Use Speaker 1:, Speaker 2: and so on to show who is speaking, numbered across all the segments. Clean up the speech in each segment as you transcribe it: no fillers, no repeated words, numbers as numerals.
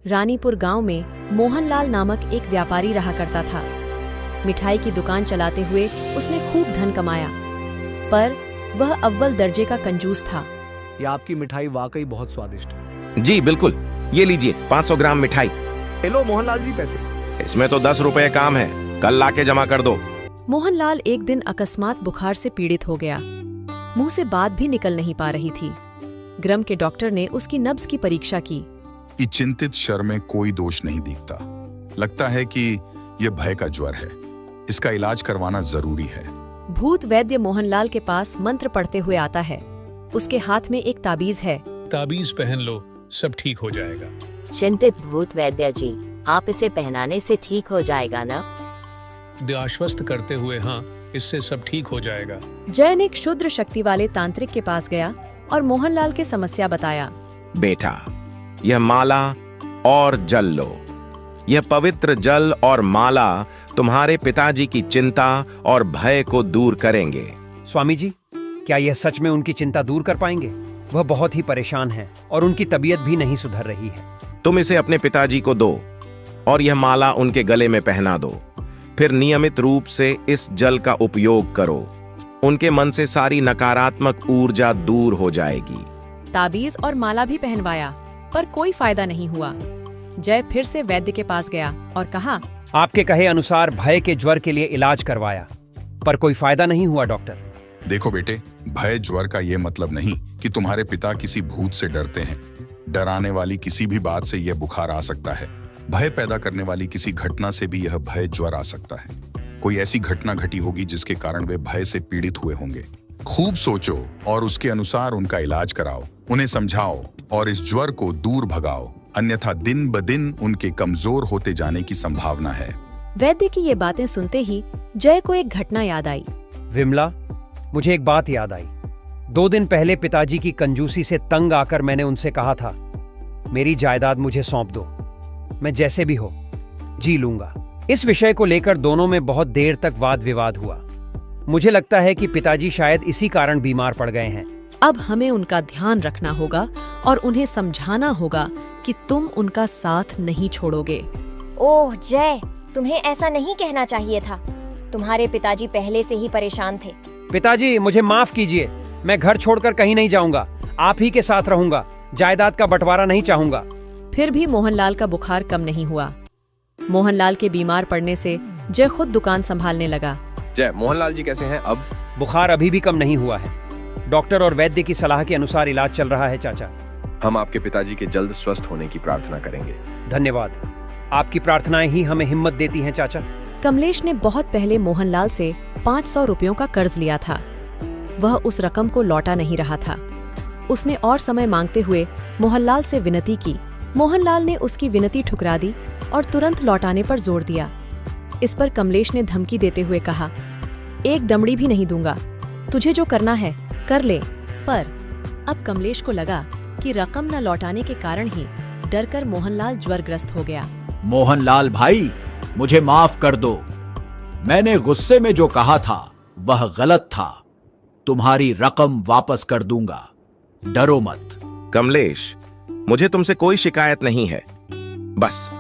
Speaker 1: रानीपुर गांव में मोहनलाल नामक एक व्यापारी रहा करता था। मिठाई की दुकान चलाते हुए उसने खूब धन कमाया, पर वह अव्वल दर्जे का कंजूस था।
Speaker 2: ये आपकी मिठाई वाकई बहुत स्वादिष्ट है।
Speaker 3: जी बिल्कुल, ये लीजिए 500 ग्राम मिठाई।
Speaker 2: लो मोहनलाल जी पैसे।
Speaker 3: इसमें तो 10 रुपए काम है, कल लाके जमा कर दो।
Speaker 1: मोहनलाल एक दिन अकस्मात बुखार से पीड़ित हो गया। मुंह से बात भी निकल नहीं पा रही थी। ग्राम के डॉक्टर ने उसकी नब्ज की परीक्षा की।
Speaker 4: इस चिंतित शर में कोई दोष नहीं दिखता। लगता है कि यह भय का ज्वर है। इसका इलाज करवाना जरूरी है।
Speaker 1: भूत वैद्य मोहनलाल के पास मंत्र पढ़ते हुए आता है। उसके हाथ में एक ताबीज है।
Speaker 5: ताबीज पहन लो, सब ठीक हो जाएगा।
Speaker 6: चिंतित भूत वैद्य जी, आप इसे पहनाने से ठीक हो जाएगा ना?
Speaker 5: आश्वस्त करते हुए हाँ, इससे सब ठीक हो जाएगा।
Speaker 1: जैन एक क्षुद्र शक्ति वाले तांत्रिक के पास गया और मोहनलाल की समस्या बताया।
Speaker 3: बेटा, यह माला और जल लो। यह पवित्र जल और माला तुम्हारे पिताजी की चिंता और भय को दूर करेंगे।
Speaker 7: स्वामी जी, क्या यह सच में उनकी चिंता दूर कर पाएंगे? वह बहुत ही परेशान हैं और उनकी तबीयत भी नहीं सुधर रही है।
Speaker 3: तुम इसे अपने पिताजी को दो और यह माला उनके गले में पहना दो। फिर नियमित रूप से इस जल का उपयोग करो। उनके मन से सारी नकारात्मक ऊर्जा दूर हो जाएगी।
Speaker 1: ताबीज और माला भी पहनवाया, पर कोई फायदा नहीं हुआ। जय फिर से वैद्य के पास गया और कहा,
Speaker 7: आपके कहे अनुसार भय के ज्वर के लिए इलाज करवाया, पर कोई फायदा नहीं हुआ डॉक्टर।
Speaker 4: देखो बेटे, भय ज्वर का ये मतलब नहीं कि तुम्हारे पिता किसी भूत से डरते हैं। डराने वाली किसी भी बात से यह बुखार आ सकता है। भय पैदा करने वाली किसी घटना से भी यह भय ज्वर आ सकता है। कोई ऐसी घटना घटी होगी जिसके कारण वे भय से पीड़ित हुए होंगे। खूब सोचो और उसके अनुसार उनका इलाज कराओ। उन्हें समझाओ और इस ज्वर को दूर भगाओ, अन्यथा दिन ब दिन उनके कमजोर होते जाने की संभावना है।
Speaker 1: वैद्य की ये बातें सुनते ही जय को एक घटना याद आई।
Speaker 7: विमला, मुझे एक बात याद आई। 2 दिन पहले पिताजी की कंजूसी से तंग आकर मैंने उनसे कहा था, मेरी जायदाद मुझे सौंप दो, मैं जैसे भी हो जी लूंगा। इस विषय को लेकर दोनों में बहुत देर तक वाद विवाद हुआ। मुझे लगता है कि पिताजी शायद इसी कारण बीमार पड़ गए हैं।
Speaker 1: अब हमें उनका ध्यान रखना होगा और उन्हें समझाना होगा कि तुम उनका साथ नहीं छोड़ोगे।
Speaker 8: ओह जय, तुम्हें ऐसा नहीं कहना चाहिए था। तुम्हारे पिताजी पहले से ही परेशान थे।
Speaker 7: पिताजी, मुझे माफ कीजिए। मैं घर छोड़कर कहीं नहीं जाऊंगा, आप ही के साथ रहूंगा। जायदाद का बंटवारा नहीं चाहूंगा।
Speaker 1: फिर भी मोहनलाल का बुखार कम नहीं हुआ। मोहनलाल के बीमार पड़ने से जय खुद दुकान संभालने लगा।
Speaker 3: जय, मोहनलाल जी कैसे हैं अब?
Speaker 7: बुखार अभी भी कम नहीं हुआ है। डॉक्टर और वैद्य की सलाह के अनुसार इलाज चल रहा है चाचा।
Speaker 3: हम आपके पिताजी के जल्द स्वस्थ होने की प्रार्थना करेंगे।
Speaker 7: धन्यवाद, आपकी प्रार्थनाएं ही हमें हिम्मत देती हैं चाचा।
Speaker 1: कमलेश ने बहुत पहले मोहनलाल से 500 रुपयों का कर्ज लिया था। वह उस रकम को लौटा नहीं रहा था। उसने और समय मांगते हुए मोहनलाल से विनती की। मोहनलाल ने उसकी विनती ठुकरा दी और तुरंत लौटाने पर जोर दिया। इस पर कमलेश ने धमकी देते हुए कहा, एक दमड़ी भी नहीं दूंगा, तुझे जो करना है कर ले। पर अब कमलेश को लगा कि रकम न लौटाने के कारण ही डरकर मोहनलाल ज्वरग्रस्त हो गया।
Speaker 9: मोहनलाल भाई, मुझे माफ कर दो। मैंने गुस्से में जो कहा था वह गलत था। तुम्हारी रकम वापस कर दूंगा, डरो मत।
Speaker 3: कमलेश, मुझे तुमसे कोई शिकायत नहीं है, बस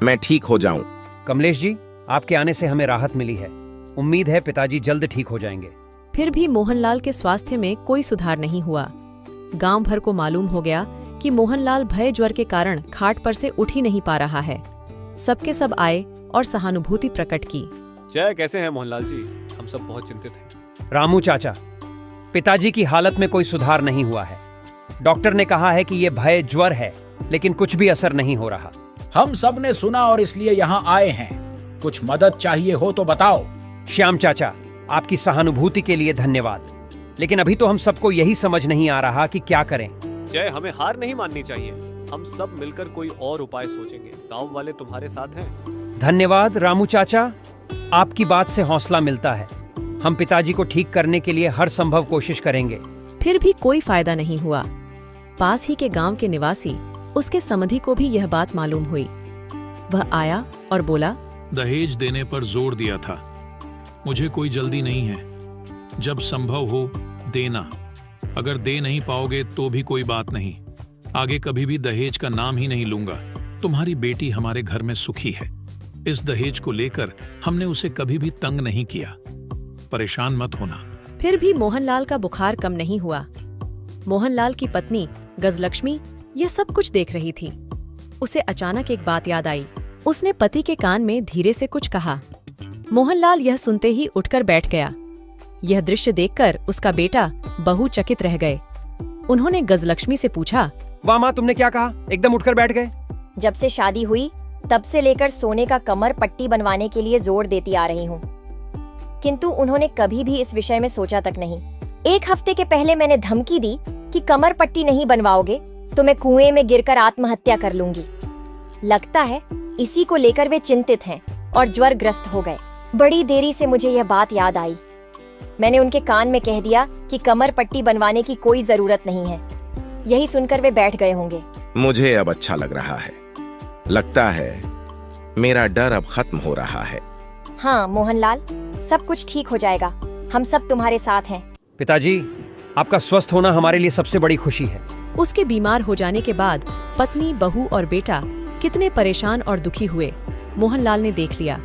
Speaker 3: मैं ठीक हो जाऊं।
Speaker 7: कमलेश जी, आपके आने से हमें राहत मिली है। उम्मीद है पिताजी जल्द ठीक हो जाएंगे।
Speaker 1: फिर भी मोहनलाल के स्वास्थ्य में कोई सुधार नहीं हुआ। गांव भर को मालूम हो गया कि मोहनलाल भय ज्वर के कारण खाट पर से उठ ही नहीं पा रहा है। सबके सब आए और सहानुभूति प्रकट की।
Speaker 10: जय, कैसे हैं मोहनलाल जी? हम सब बहुत चिंतित हैं।
Speaker 7: रामू चाचा, पिताजी की हालत में कोई सुधार नहीं हुआ है। डॉक्टर ने कहा है कि ये भय ज्वर है, लेकिन कुछ भी असर नहीं हो रहा।
Speaker 9: हम सब ने सुना और इसलिए यहाँ आए हैं। कुछ मदद चाहिए हो तो बताओ।
Speaker 7: श्याम चाचा, आपकी सहानुभूति के लिए धन्यवाद, लेकिन अभी तो हम सबको यही समझ नहीं आ रहा कि क्या करें।
Speaker 10: जय, हमें हार नहीं माननी चाहिए। हम सब मिलकर कोई और उपाय सोचेंगे। गांव वाले तुम्हारे साथ हैं।
Speaker 7: धन्यवाद रामू चाचा, आपकी बात से हौसला मिलता है। हम पिताजी को ठीक करने के लिए हर संभव कोशिश करेंगे।
Speaker 1: फिर भी कोई फायदा नहीं हुआ। पास ही के गांव के निवासी उसके समधी को भी यह बात मालूम हुई। वह आया और बोला,
Speaker 5: दहेज देने पर जोर दिया था। मुझे कोई जल्दी नहीं है। जब संभव हो देना। अगर दे नहीं पाओगे तो भी कोई बात नहीं। आगे कभी भी दहेज का नाम ही नहीं लूंगा। तुम्हारी बेटी हमारे घर में सुखी है। इस दहेज को लेकर हमने उसे कभी भी तंग नहीं किया। परेशान मत होना।
Speaker 1: फिर भी मोहनलाल का बुखार कम नहीं हुआ। मोहनलाल की पत्नी गजलक्ष्मी यह सब कुछ देख रही थी। उसे अचानक एक बात याद आई। उसने पति के कान में धीरे से कुछ कहा। मोहनलाल यह सुनते ही उठकर बैठ गया। यह दृश्य देखकर उसका बेटा बहू चकित रह गए। उन्होंने गजलक्ष्मी से पूछा,
Speaker 7: वाह माँ, तुमने क्या कहा? एकदम उठकर बैठ गए।
Speaker 8: जब से शादी हुई तब से लेकर सोने का कमर पट्टी बनवाने के लिए जोर देती आ रही हूँ, किंतु उन्होंने कभी भी इस विषय में सोचा तक नहीं। 1 हफ्ते के पहले मैंने धमकी दी कि कमर पट्टी नहीं बनवाओगे तो मैं कुएं में गिरकर आत्महत्या कर लूंगी। लगता है इसी को लेकर वे चिंतित हैं और ज्वरग्रस्त हो गए। बड़ी देरी से मुझे यह बात याद आई। मैंने उनके कान में कह दिया कि कमर पट्टी बनवाने की कोई जरूरत नहीं है। यही सुनकर वे बैठ गए होंगे।
Speaker 3: मुझे अब अच्छा लग रहा है। लगता है मेरा डर अब खत्म हो रहा है।
Speaker 8: हाँ मोहनलाल, सब कुछ ठीक हो जाएगा। हम सब तुम्हारे साथ हैं।
Speaker 7: पिताजी, आपका स्वस्थ होना हमारे लिए सबसे बड़ी खुशी है।
Speaker 1: उसके बीमार हो जाने के बाद पत्नी, बहू और बेटा कितने परेशान और दुखी हुए, मोहनलाल ने देख लिया।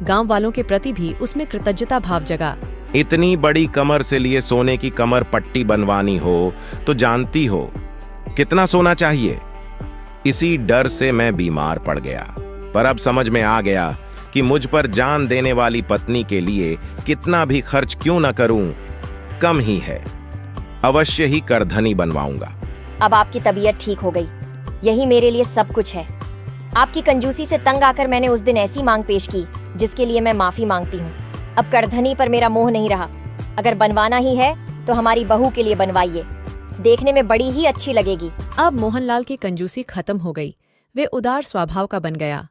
Speaker 1: गांव वालों के प्रति भी उसमें कृतज्ञता भाव जगा।
Speaker 3: इतनी बड़ी कमर से लिए सोने की कमर पट्टी बनवानी हो तो जानती हो कितना सोना चाहिए। इसी डर से मैं बीमार पड़ गया, पर अब समझ में आ गया कि मुझ पर जान देने वाली पत्नी के लिए कितना भी खर्च क्यों न करूं, कम ही है। अवश्य ही करधनी बनवाऊंगा।
Speaker 8: अब आपकी तबीयत ठीक हो गई, यही मेरे लिए सब कुछ है। आपकी कंजूसी से तंग आकर मैंने उस दिन ऐसी मांग पेश की जिसके लिए मैं माफी मांगती हूँ। अब करधनी पर मेरा मोह नहीं रहा। अगर बनवाना ही है तो हमारी बहू के लिए बनवाइए, देखने में बड़ी ही अच्छी लगेगी।
Speaker 1: अब मोहनलाल की कंजूसी खत्म हो गई। वे उदार स्वभाव का बन गया।